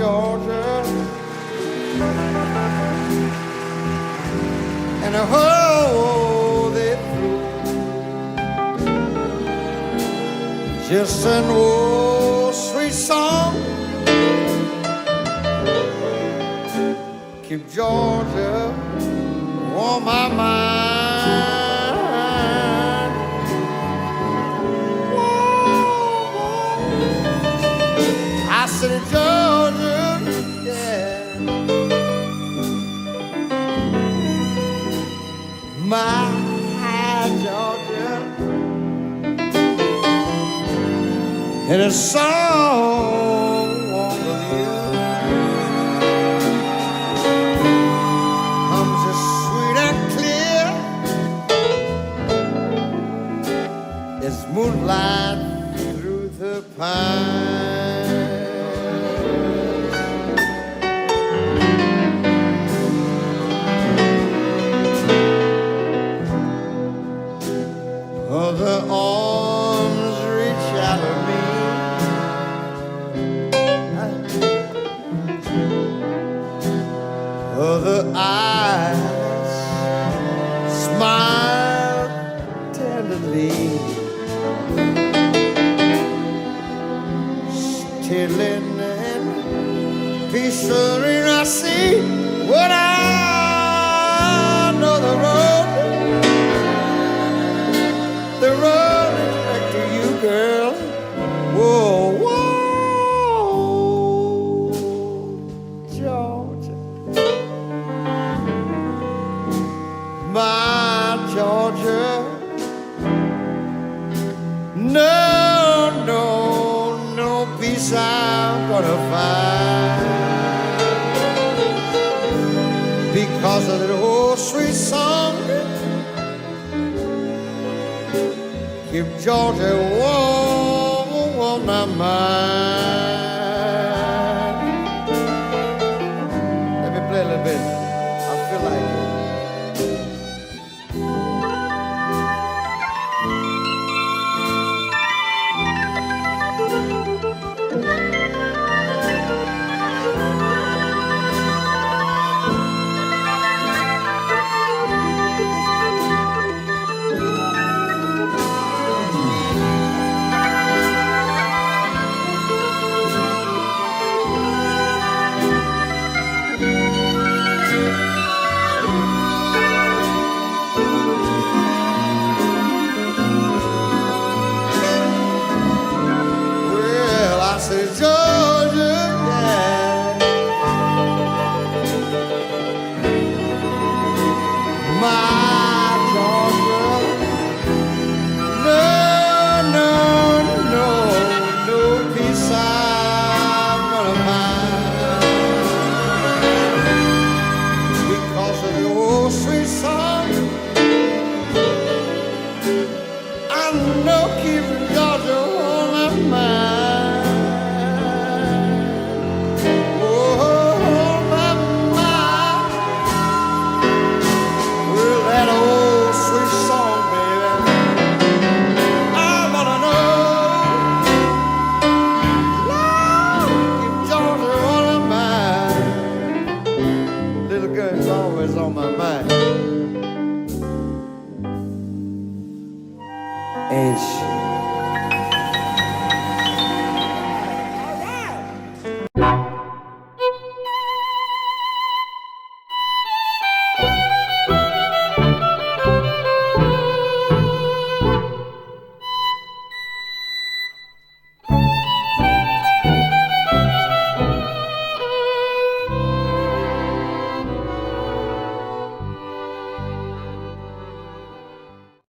Georgia, and hold it through. Just an old sweet song, keep Georgia on my mind. I said, Georgia, yeah, my Georgia, and a song of you comes as sweet and clear as moonlight through the pines. Other arms reach out to me, other eyes smile tenderly, stealing and peacefully I see what I know the road is back to you, girl. Whoa, whoa, Georgia, my Georgia. No, no, no peace I'm gonna find because of that old sweet song. Keep Georgia warm on my mind. Let me play a little bit. I feel like it. Georgia, yeah, my Georgia. No, no, no, no peace I'm gonna find because of the old sweet song. I know keep Georgia on my mind. Always on my mind.